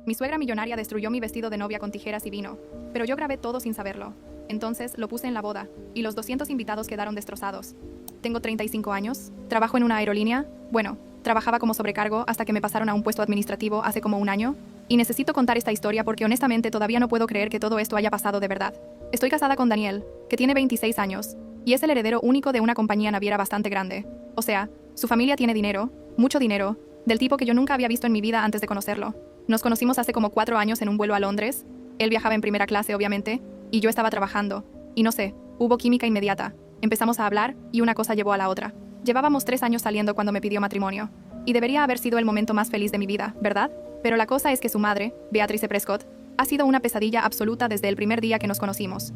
Mi suegra millonaria destruyó mi vestido de novia con tijeras y vino, pero yo grabé todo sin saberlo. Entonces lo puse en la boda, y los 200 invitados quedaron destrozados. Tengo 35 años, trabajo en una aerolínea, bueno, trabajaba como sobrecargo hasta que me pasaron a un puesto administrativo hace como un año, y necesito contar esta historia porque honestamente todavía no puedo creer que todo esto haya pasado de verdad. Estoy casada con Daniel, que tiene 26 años, y es el heredero único de una compañía naviera bastante grande. O sea, su familia tiene dinero, mucho dinero, del tipo que yo nunca había visto en mi vida antes de conocerlo. Nos conocimos hace como 4 años en un vuelo a Londres. Él viajaba en primera clase, obviamente, y yo estaba trabajando. Y no sé, hubo química inmediata. Empezamos a hablar y una cosa llevó a la otra. Llevábamos 3 años saliendo cuando me pidió matrimonio. Y debería haber sido el momento más feliz de mi vida, ¿verdad? Pero la cosa es que su madre, Beatrice Prescott, ha sido una pesadilla absoluta desde el primer día que nos conocimos.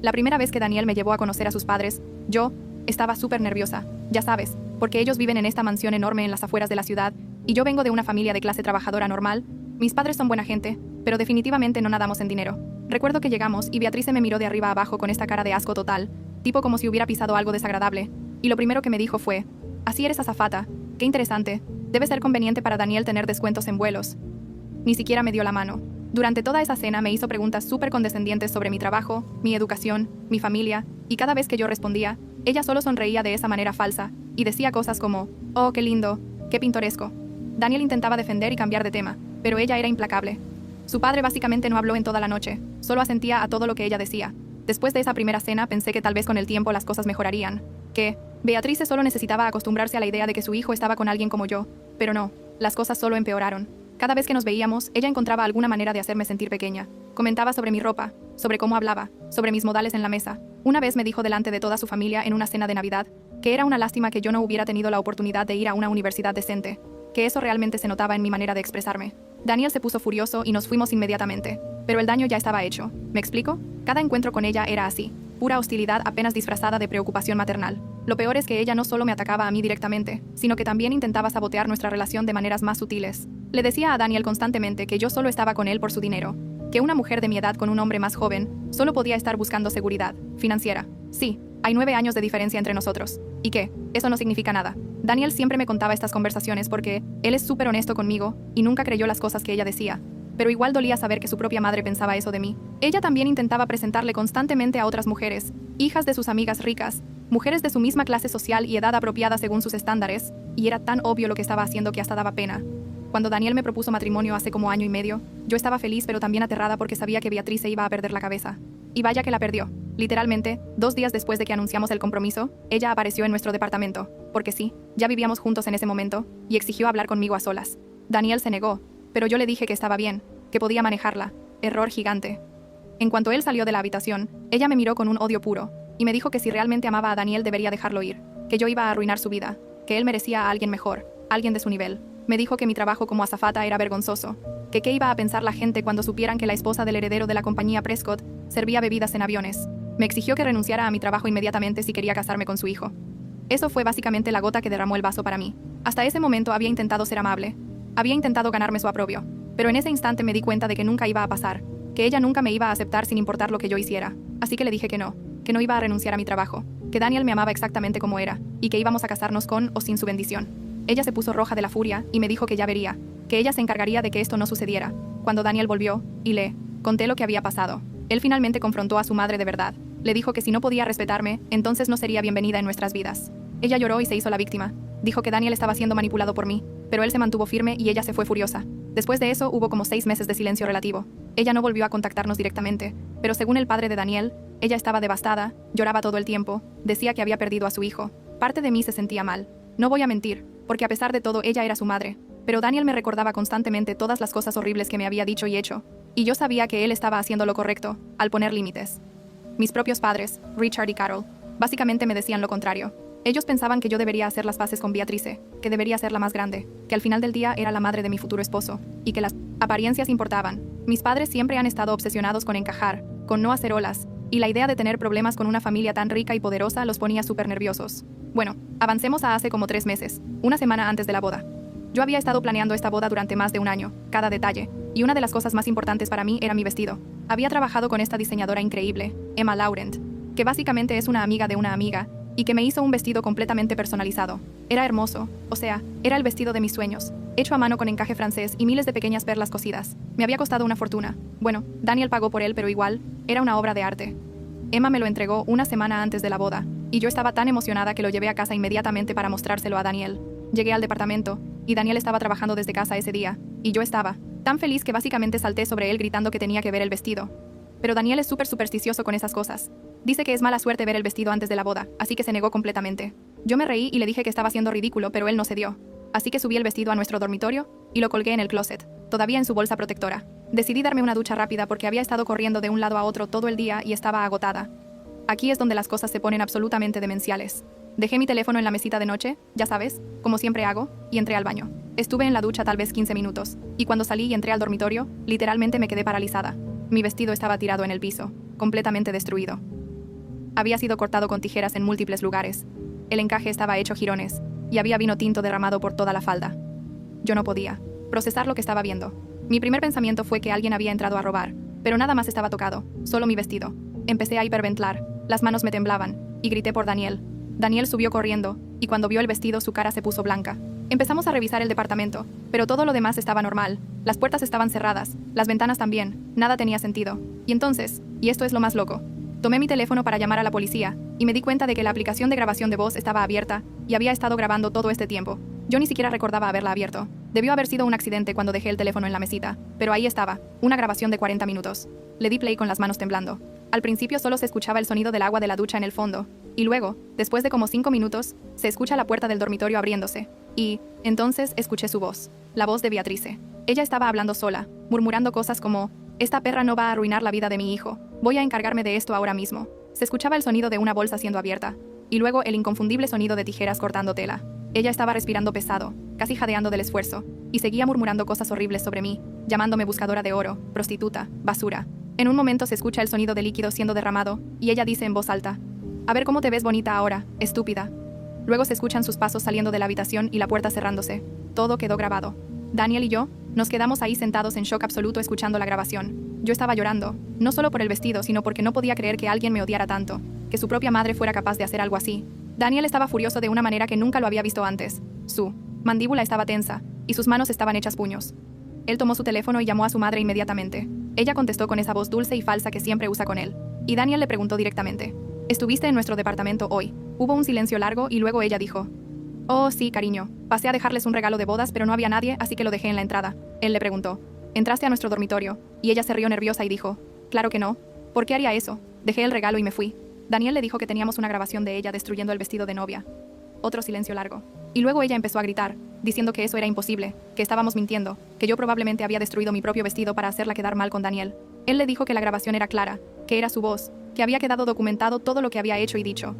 La primera vez que Daniel me llevó a conocer a sus padres, yo estaba súper nerviosa, ya sabes, porque ellos viven en esta mansión enorme en las afueras de la ciudad, y yo vengo de una familia de clase trabajadora normal. Mis padres son buena gente, pero definitivamente no nadamos en dinero. Recuerdo que llegamos y Beatrice me miró de arriba a abajo con esta cara de asco total, tipo como si hubiera pisado algo desagradable, y lo primero que me dijo fue: «Así eres azafata, qué interesante, debe ser conveniente para Daniel tener descuentos en vuelos». Ni siquiera me dio la mano. Durante toda esa cena me hizo preguntas súper condescendientes sobre mi trabajo, mi educación, mi familia, y cada vez que yo respondía, ella solo sonreía de esa manera falsa, y decía cosas como: «Oh, qué lindo, qué pintoresco». Daniel intentaba defender y cambiar de tema, pero ella era implacable. Su padre básicamente no habló en toda la noche, solo asentía a todo lo que ella decía. Después de esa primera cena pensé que tal vez con el tiempo las cosas mejorarían, que Beatrice solo necesitaba acostumbrarse a la idea de que su hijo estaba con alguien como yo, pero no, las cosas solo empeoraron. Cada vez que nos veíamos, ella encontraba alguna manera de hacerme sentir pequeña. Comentaba sobre mi ropa, sobre cómo hablaba, sobre mis modales en la mesa. Una vez me dijo delante de toda su familia en una cena de Navidad que era una lástima que yo no hubiera tenido la oportunidad de ir a una universidad decente, que eso realmente se notaba en mi manera de expresarme. Daniel se puso furioso y nos fuimos inmediatamente, pero el daño ya estaba hecho. ¿Me explico? Cada encuentro con ella era así, pura hostilidad apenas disfrazada de preocupación maternal. Lo peor es que ella no solo me atacaba a mí directamente, sino que también intentaba sabotear nuestra relación de maneras más sutiles. Le decía a Daniel constantemente que yo solo estaba con él por su dinero, que una mujer de mi edad con un hombre más joven solo podía estar buscando seguridad financiera. Sí, hay 9 años de diferencia entre nosotros. ¿Y qué? Eso no significa nada. Daniel siempre me contaba estas conversaciones porque él es súper honesto conmigo y nunca creyó las cosas que ella decía. Pero igual dolía saber que su propia madre pensaba eso de mí. Ella también intentaba presentarle constantemente a otras mujeres, hijas de sus amigas ricas, mujeres de su misma clase social y edad apropiada según sus estándares, y era tan obvio lo que estaba haciendo que hasta daba pena. Cuando Daniel me propuso matrimonio hace como año y medio, yo estaba feliz pero también aterrada porque sabía que Beatrice iba a perder la cabeza. Y vaya que la perdió. Literalmente, 2 días después de que anunciamos el compromiso, ella apareció en nuestro departamento, porque sí, ya vivíamos juntos en ese momento, y exigió hablar conmigo a solas. Daniel se negó, pero yo le dije que estaba bien, que podía manejarla. Error gigante. En cuanto él salió de la habitación, ella me miró con un odio puro, y me dijo que si realmente amaba a Daniel debería dejarlo ir, que yo iba a arruinar su vida, que él merecía a alguien mejor, alguien de su nivel. Me dijo que mi trabajo como azafata era vergonzoso, que qué iba a pensar la gente cuando supieran que la esposa del heredero de la compañía Prescott servía bebidas en aviones. Me exigió que renunciara a mi trabajo inmediatamente si quería casarme con su hijo. Eso fue básicamente la gota que derramó el vaso para mí. Hasta ese momento había intentado ser amable. Había intentado ganarme su aprobio. Pero en ese instante me di cuenta de que nunca iba a pasar, que ella nunca me iba a aceptar sin importar lo que yo hiciera. Así que le dije que no iba a renunciar a mi trabajo, que Daniel me amaba exactamente como era, y que íbamos a casarnos con o sin su bendición. Ella se puso roja de la furia y me dijo que ya vería, que ella se encargaría de que esto no sucediera. Cuando Daniel volvió, y le conté lo que había pasado, él finalmente confrontó a su madre de verdad. Le dijo que si no podía respetarme, entonces no sería bienvenida en nuestras vidas. Ella lloró y se hizo la víctima. Dijo que Daniel estaba siendo manipulado por mí, pero él se mantuvo firme y ella se fue furiosa. Después de eso hubo como 6 meses de silencio relativo. Ella no volvió a contactarnos directamente, pero según el padre de Daniel, ella estaba devastada, lloraba todo el tiempo, decía que había perdido a su hijo. Parte de mí se sentía mal. No voy a mentir, porque a pesar de todo ella era su madre, pero Daniel me recordaba constantemente todas las cosas horribles que me había dicho y hecho, y yo sabía que él estaba haciendo lo correcto, al poner límites. Mis propios padres, Richard y Carol, básicamente me decían lo contrario. Ellos pensaban que yo debería hacer las paces con Beatrice, que debería ser la más grande, que al final del día era la madre de mi futuro esposo, y que las apariencias importaban. Mis padres siempre han estado obsesionados con encajar, con no hacer olas, y la idea de tener problemas con una familia tan rica y poderosa los ponía súper nerviosos. Bueno, avancemos a hace como 3 meses, una semana antes de la boda. Yo había estado planeando esta boda durante más de un año, cada detalle, y una de las cosas más importantes para mí era mi vestido. Había trabajado con esta diseñadora increíble, Emma Laurent, que básicamente es una amiga de una amiga, y que me hizo un vestido completamente personalizado. Era hermoso, o sea, era el vestido de mis sueños. hecho a mano con encaje francés y miles de pequeñas perlas cosidas. Me había costado una fortuna. Bueno, Daniel pagó por él, pero igual, era una obra de arte. Emma me lo entregó una semana antes de la boda, y yo estaba tan emocionada que lo llevé a casa inmediatamente para mostrárselo a Daniel. Llegué al departamento, y Daniel estaba trabajando desde casa ese día, y yo estaba tan feliz que básicamente salté sobre él gritando que tenía que ver el vestido. Pero Daniel es súper supersticioso con esas cosas. Dice que es mala suerte ver el vestido antes de la boda, así que se negó completamente. Yo me reí y le dije que estaba siendo ridículo, pero él no cedió. Así que subí el vestido a nuestro dormitorio y lo colgué en el closet, todavía en su bolsa protectora. Decidí darme una ducha rápida porque había estado corriendo de un lado a otro todo el día y estaba agotada. Aquí es donde las cosas se ponen absolutamente demenciales. Dejé mi teléfono en la mesita de noche, ya sabes, como siempre hago, y entré al baño. Estuve en la ducha tal vez 15 minutos, y cuando salí y entré al dormitorio, literalmente me quedé paralizada. Mi vestido estaba tirado en el piso, completamente destruido. Había sido cortado con tijeras en múltiples lugares. El encaje estaba hecho jirones, y había vino tinto derramado por toda la falda. Yo no podía procesar lo que estaba viendo. Mi primer pensamiento fue que alguien había entrado a robar, pero nada más estaba tocado, solo mi vestido. Empecé a hiperventilar, las manos me temblaban, y grité por Daniel. Daniel subió corriendo, y cuando vio el vestido su cara se puso blanca. Empezamos a revisar el departamento, pero todo lo demás estaba normal. Las puertas estaban cerradas, las ventanas también, nada tenía sentido. Y entonces, y esto es lo más loco, tomé mi teléfono para llamar a la policía, y me di cuenta de que la aplicación de grabación de voz estaba abierta, y había estado grabando todo este tiempo. Yo ni siquiera recordaba haberla abierto. Debió haber sido un accidente cuando dejé el teléfono en la mesita, pero ahí estaba, una grabación de 40 minutos. Le di play con las manos temblando. Al principio solo se escuchaba el sonido del agua de la ducha en el fondo, y luego, después de como 5 minutos, se escucha la puerta del dormitorio abriéndose. Y, entonces, escuché su voz, la voz de Beatrice. Ella estaba hablando sola, murmurando cosas como, «Esta perra no va a arruinar la vida de mi hijo, voy a encargarme de esto ahora mismo». Se escuchaba el sonido de una bolsa siendo abierta, y luego el inconfundible sonido de tijeras cortando tela. Ella estaba respirando pesado, casi jadeando del esfuerzo, y seguía murmurando cosas horribles sobre mí, llamándome buscadora de oro, prostituta, basura. En un momento se escucha el sonido de líquido siendo derramado, y ella dice en voz alta, «A ver cómo te ves bonita ahora, estúpida». Luego se escuchan sus pasos saliendo de la habitación y la puerta cerrándose. Todo quedó grabado. Daniel y yo nos quedamos ahí sentados en shock absoluto escuchando la grabación. Yo estaba llorando, no solo por el vestido, sino porque no podía creer que alguien me odiara tanto, que su propia madre fuera capaz de hacer algo así. Daniel estaba furioso de una manera que nunca lo había visto antes. Su mandíbula estaba tensa, y sus manos estaban hechas puños. Él tomó su teléfono y llamó a su madre inmediatamente. Ella contestó con esa voz dulce y falsa que siempre usa con él. Y Daniel le preguntó directamente, «¿Estuviste en nuestro departamento hoy?» Hubo un silencio largo y luego ella dijo, «Oh, sí, cariño. Pasé a dejarles un regalo de bodas, pero no había nadie, así que lo dejé en la entrada». Él le preguntó, «¿Entraste a nuestro dormitorio?» Y ella se rió nerviosa y dijo, «Claro que no. ¿Por qué haría eso? Dejé el regalo y me fui». Daniel le dijo que teníamos una grabación de ella destruyendo el vestido de novia. Otro silencio largo. Y luego ella empezó a gritar, diciendo que eso era imposible, que estábamos mintiendo, que yo probablemente había destruido mi propio vestido para hacerla quedar mal con Daniel. Él le dijo que la grabación era clara, que era su voz, que había quedado documentado todo lo que había hecho y dicho.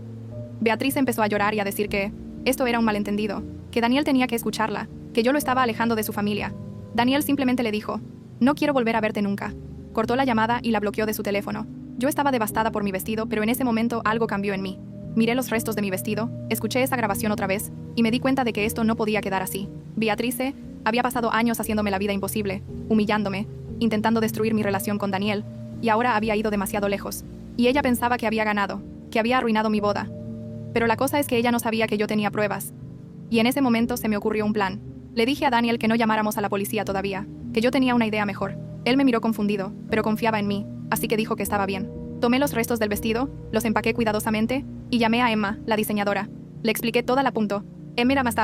Beatriz empezó a llorar y a decir que esto era un malentendido, que Daniel tenía que escucharla, que yo lo estaba alejando de su familia. Daniel simplemente le dijo, «No quiero volver a verte nunca». Cortó la llamada y la bloqueó de su teléfono. Yo estaba devastada por mi vestido, pero en ese momento algo cambió en mí. Miré los restos de mi vestido, escuché esa grabación otra vez, y me di cuenta de que esto no podía quedar así. Beatrice había pasado años haciéndome la vida imposible, humillándome, intentando destruir mi relación con Daniel, y ahora había ido demasiado lejos. Y ella pensaba que había ganado, que había arruinado mi boda. Pero la cosa es que ella no sabía que yo tenía pruebas. Y en ese momento se me ocurrió un plan. Le dije a Daniel que no llamáramos a la policía todavía, que yo tenía una idea mejor. Él me miró confundido, pero confiaba en mí, así que dijo que estaba bien. Tomé los restos del vestido, los empaqué cuidadosamente, y llamé a Emma, la diseñadora. Le expliqué toda la punto. Emma era más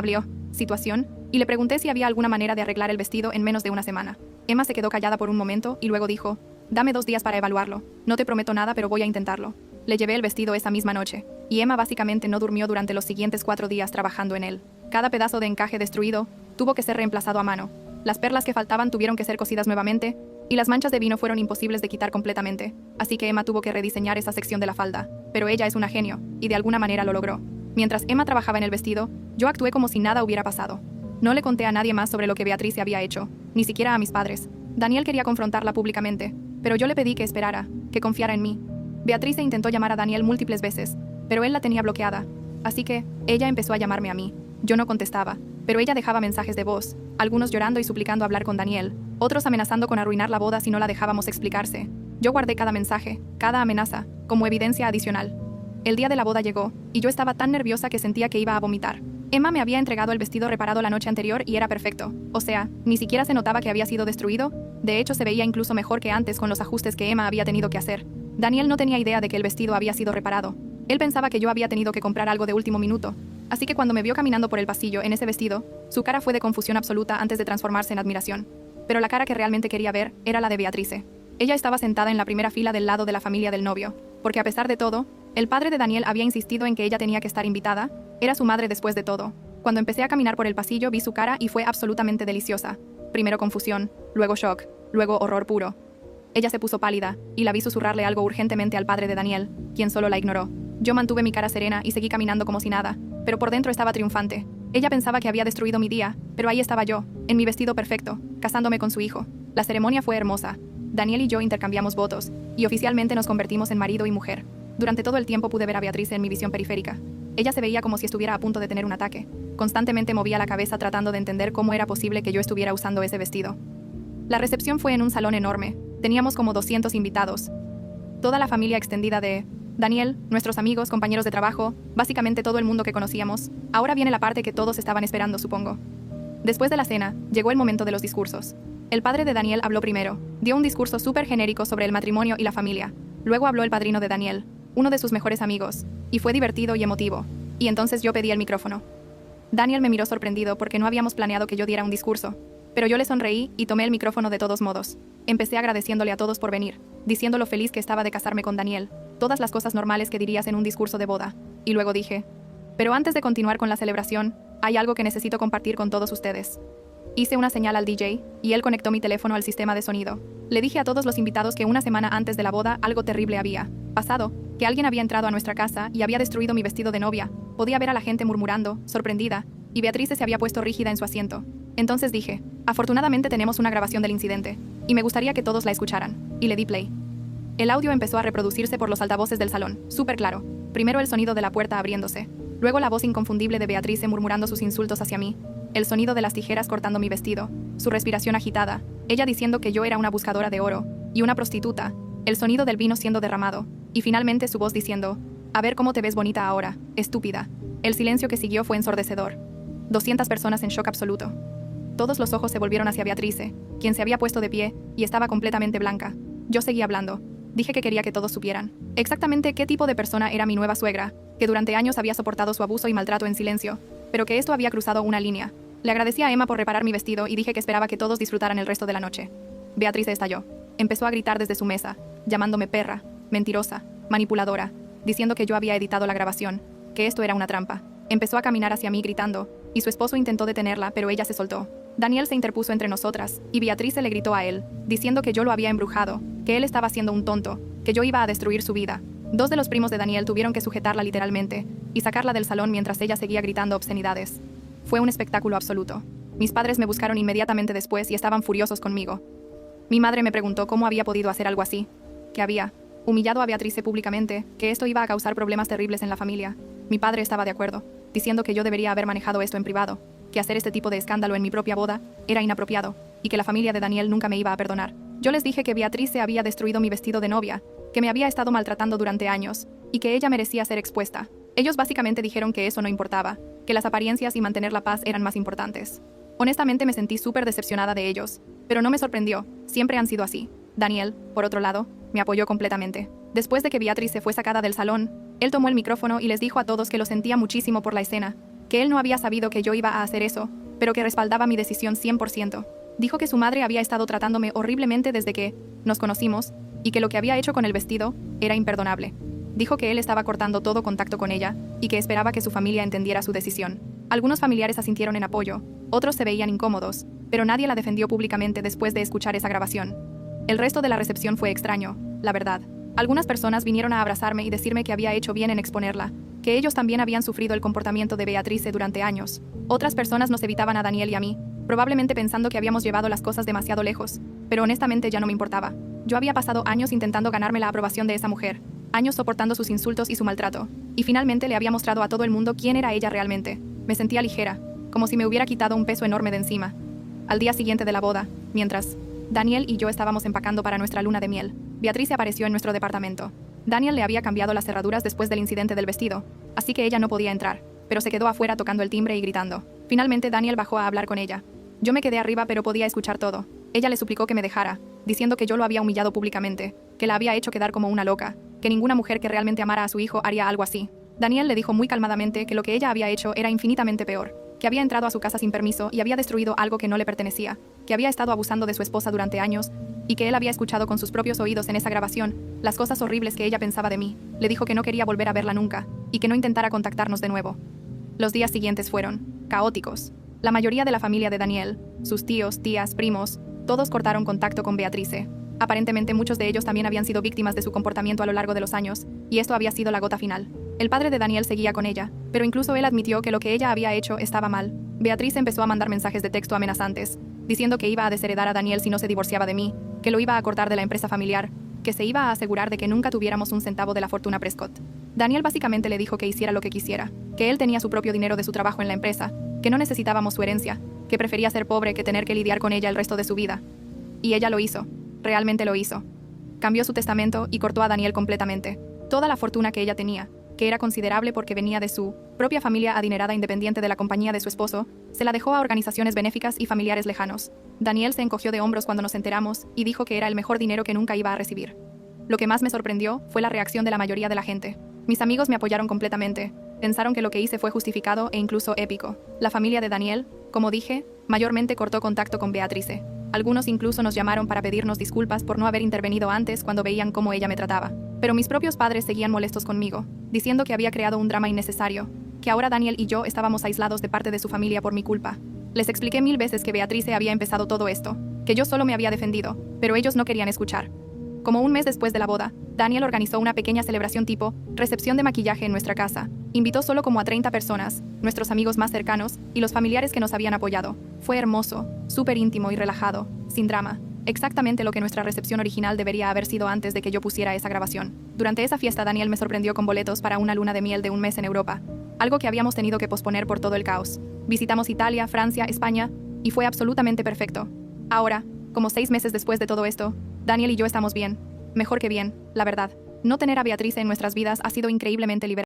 situación, y le pregunté si había alguna manera de arreglar el vestido en menos de una semana. Emma se quedó callada por un momento y luego dijo, «Dame 2 días para evaluarlo. No te prometo nada, pero voy a intentarlo». Le llevé el vestido esa misma noche, y Emma básicamente no durmió durante los siguientes 4 días trabajando en él. Cada pedazo de encaje destruido tuvo que ser reemplazado a mano. Las perlas que faltaban tuvieron que ser cosidas nuevamente, y las manchas de vino fueron imposibles de quitar completamente, así que Emma tuvo que rediseñar esa sección de la falda. Pero ella es una genio, y de alguna manera lo logró. Mientras Emma trabajaba en el vestido, yo actué como si nada hubiera pasado. No le conté a nadie más sobre lo que Beatriz había hecho, ni siquiera a mis padres. Daniel quería confrontarla públicamente, pero yo le pedí que esperara, que confiara en mí. Beatriz intentó llamar a Daniel múltiples veces, pero él la tenía bloqueada. Así que, ella empezó a llamarme a mí. Yo no contestaba, pero ella dejaba mensajes de voz, algunos llorando y suplicando hablar con Daniel, otros amenazando con arruinar la boda si no la dejábamos explicarse. Yo guardé cada mensaje, cada amenaza, como evidencia adicional. El día de la boda llegó, y yo estaba tan nerviosa que sentía que iba a vomitar. Emma me había entregado el vestido reparado la noche anterior y era perfecto. O sea, ni siquiera se notaba que había sido destruido. De hecho, se veía incluso mejor que antes con los ajustes que Emma había tenido que hacer. Daniel no tenía idea de que el vestido había sido reparado. Él pensaba que yo había tenido que comprar algo de último minuto. Así que cuando me vio caminando por el pasillo en ese vestido, su cara fue de confusión absoluta antes de transformarse en admiración. Pero la cara que realmente quería ver era la de Beatrice. Ella estaba sentada en la primera fila del lado de la familia del novio, porque a pesar de todo, el padre de Daniel había insistido en que ella tenía que estar invitada, era su madre después de todo. Cuando empecé a caminar por el pasillo vi su cara y fue absolutamente deliciosa. Primero confusión, luego shock, luego horror puro. Ella se puso pálida, y la vi susurrarle algo urgentemente al padre de Daniel, quien solo la ignoró. Yo mantuve mi cara serena y seguí caminando como si nada, pero por dentro estaba triunfante. Ella pensaba que había destruido mi día, pero ahí estaba yo, en mi vestido perfecto, casándome con su hijo. La ceremonia fue hermosa. Daniel y yo intercambiamos votos, y oficialmente nos convertimos en marido y mujer. Durante todo el tiempo pude ver a Beatrice en mi visión periférica. Ella se veía como si estuviera a punto de tener un ataque. Constantemente movía la cabeza tratando de entender cómo era posible que yo estuviera usando ese vestido. La recepción fue en un salón enorme. Teníamos como 200 invitados. Toda la familia extendida de Daniel, nuestros amigos, compañeros de trabajo, básicamente todo el mundo que conocíamos. Ahora viene la parte que todos estaban esperando, supongo. Después de la cena, llegó el momento de los discursos. El padre de Daniel habló primero. Dio un discurso súper genérico sobre el matrimonio y la familia. Luego habló el padrino de Daniel, uno de sus mejores amigos, y fue divertido y emotivo. Y entonces yo pedí el micrófono. Daniel me miró sorprendido porque no habíamos planeado que yo diera un discurso. Pero yo le sonreí y tomé el micrófono de todos modos. Empecé agradeciéndole a todos por venir, diciendo lo feliz que estaba de casarme con Daniel, todas las cosas normales que dirías en un discurso de boda. Y luego dije, pero antes de continuar con la celebración, hay algo que necesito compartir con todos ustedes. Hice una señal al DJ, y él conectó mi teléfono al sistema de sonido. Le dije a todos los invitados que una semana antes de la boda algo terrible había pasado, que alguien había entrado a nuestra casa y había destruido mi vestido de novia. Podía ver a la gente murmurando, sorprendida, y Beatrice se había puesto rígida en su asiento. Entonces dije, afortunadamente tenemos una grabación del incidente, y me gustaría que todos la escucharan, y le di play. El audio empezó a reproducirse por los altavoces del salón, súper claro. Primero el sonido de la puerta abriéndose, luego la voz inconfundible de Beatrice murmurando sus insultos hacia mí, el sonido de las tijeras cortando mi vestido, su respiración agitada, ella diciendo que yo era una buscadora de oro, y una prostituta, el sonido del vino siendo derramado, y finalmente su voz diciendo, a ver cómo te ves bonita ahora, estúpida. El silencio que siguió fue ensordecedor. 200 personas en shock absoluto. Todos los ojos se volvieron hacia Beatrice, quien se había puesto de pie, y estaba completamente blanca. Yo seguí hablando. Dije que quería que todos supieran exactamente qué tipo de persona era mi nueva suegra, que durante años había soportado su abuso y maltrato en silencio, pero que esto había cruzado una línea. Le agradecí a Emma por reparar mi vestido y dije que esperaba que todos disfrutaran el resto de la noche. Beatrice estalló. Empezó a gritar desde su mesa, llamándome perra, mentirosa, manipuladora, diciendo que yo había editado la grabación, que esto era una trampa. Empezó a caminar hacia mí gritando, y su esposo intentó detenerla, pero ella se soltó. Daniel se interpuso entre nosotras, y Beatrice le gritó a él, diciendo que yo lo había embrujado, que él estaba siendo un tonto, que yo iba a destruir su vida. 2 de los primos de Daniel tuvieron que sujetarla literalmente, y sacarla del salón mientras ella seguía gritando obscenidades. Fue un espectáculo absoluto. Mis padres me buscaron inmediatamente después y estaban furiosos conmigo. Mi madre me preguntó cómo había podido hacer algo así, que había humillado a Beatrice públicamente, que esto iba a causar problemas terribles en la familia. Mi padre estaba de acuerdo, diciendo que yo debería haber manejado esto en privado, que hacer este tipo de escándalo en mi propia boda era inapropiado, y que la familia de Daniel nunca me iba a perdonar. Yo les dije que Beatrice había destruido mi vestido de novia, que me había estado maltratando durante años, y que ella merecía ser expuesta. Ellos básicamente dijeron que eso no importaba, que las apariencias y mantener la paz eran más importantes. Honestamente me sentí súper decepcionada de ellos, pero no me sorprendió, siempre han sido así. Daniel, por otro lado, me apoyó completamente. Después de que Beatrice fue sacada del salón, él tomó el micrófono y les dijo a todos que lo sentía muchísimo por la escena, que él no había sabido que yo iba a hacer eso, pero que respaldaba mi decisión 100%. Dijo que su madre había estado tratándome horriblemente desde que nos conocimos, y que lo que había hecho con el vestido era imperdonable. Dijo que él estaba cortando todo contacto con ella, y que esperaba que su familia entendiera su decisión. Algunos familiares asintieron en apoyo, otros se veían incómodos, pero nadie la defendió públicamente después de escuchar esa grabación. El resto de la recepción fue extraño, la verdad. Algunas personas vinieron a abrazarme y decirme que había hecho bien en exponerla, que ellos también habían sufrido el comportamiento de Beatrice durante años. Otras personas nos evitaban a Daniel y a mí, probablemente pensando que habíamos llevado las cosas demasiado lejos, pero honestamente ya no me importaba. Yo había pasado años intentando ganarme la aprobación de esa mujer, años soportando sus insultos y su maltrato, y finalmente le había mostrado a todo el mundo quién era ella realmente. Me sentía ligera, como si me hubiera quitado un peso enorme de encima. Al día siguiente de la boda, mientras Daniel y yo estábamos empacando para nuestra luna de miel, Beatrice apareció en nuestro departamento. Daniel le había cambiado las cerraduras después del incidente del vestido, así que ella no podía entrar, pero se quedó afuera tocando el timbre y gritando. Finalmente Daniel bajó a hablar con ella. Yo me quedé arriba pero podía escuchar todo. Ella le suplicó que me dejara, diciendo que yo lo había humillado públicamente, que la había hecho quedar como una loca, que ninguna mujer que realmente amara a su hijo haría algo así. Daniel le dijo muy calmadamente que lo que ella había hecho era infinitamente peor, que había entrado a su casa sin permiso y había destruido algo que no le pertenecía, que había estado abusando de su esposa durante años y que él había escuchado con sus propios oídos en esa grabación las cosas horribles que ella pensaba de mí. Le dijo que no quería volver a verla nunca y que no intentara contactarnos de nuevo. Los días siguientes fueron caóticos. La mayoría de la familia de Daniel, sus tíos, tías, primos, todos cortaron contacto con Beatrice. Aparentemente muchos de ellos también habían sido víctimas de su comportamiento a lo largo de los años, y esto había sido la gota final. El padre de Daniel seguía con ella, pero incluso él admitió que lo que ella había hecho estaba mal. Beatrice empezó a mandar mensajes de texto amenazantes, diciendo que iba a desheredar a Daniel si no se divorciaba de mí, que lo iba a cortar de la empresa familiar, que se iba a asegurar de que nunca tuviéramos un centavo de la fortuna Prescott. Daniel básicamente le dijo que hiciera lo que quisiera, que él tenía su propio dinero de su trabajo en la empresa, que no necesitábamos su herencia, que prefería ser pobre que tener que lidiar con ella el resto de su vida. Y ella lo hizo. Realmente lo hizo. Cambió su testamento y cortó a Daniel completamente. Toda la fortuna que ella tenía, que era considerable porque venía de su propia familia adinerada independiente de la compañía de su esposo, se la dejó a organizaciones benéficas y familiares lejanos. Daniel se encogió de hombros cuando nos enteramos y dijo que era el mejor dinero que nunca iba a recibir. Lo que más me sorprendió fue la reacción de la mayoría de la gente. Mis amigos me apoyaron completamente. Pensaron que lo que hice fue justificado e incluso épico. La familia de Daniel, como dije, mayormente cortó contacto con Beatrice. Algunos incluso nos llamaron para pedirnos disculpas por no haber intervenido antes cuando veían cómo ella me trataba. Pero mis propios padres seguían molestos conmigo, diciendo que había creado un drama innecesario, que ahora Daniel y yo estábamos aislados de parte de su familia por mi culpa. Les expliqué 1000 veces que Beatrice había empezado todo esto, que yo solo me había defendido, pero ellos no querían escuchar. Como un mes después de la boda, Daniel organizó una pequeña celebración tipo recepción de maquillaje en nuestra casa. Invitó solo como a 30 personas, nuestros amigos más cercanos y los familiares que nos habían apoyado. Fue hermoso, súper íntimo y relajado, sin drama. Exactamente lo que nuestra recepción original debería haber sido antes de que yo pusiera esa grabación. Durante esa fiesta Daniel me sorprendió con boletos para una luna de miel de un mes en Europa, algo que habíamos tenido que posponer por todo el caos. Visitamos Italia, Francia, España, y fue absolutamente perfecto. Ahora, como 6 meses después de todo esto, Daniel y yo estamos bien. Mejor que bien, la verdad. No tener a Beatrice en nuestras vidas ha sido increíblemente liberador.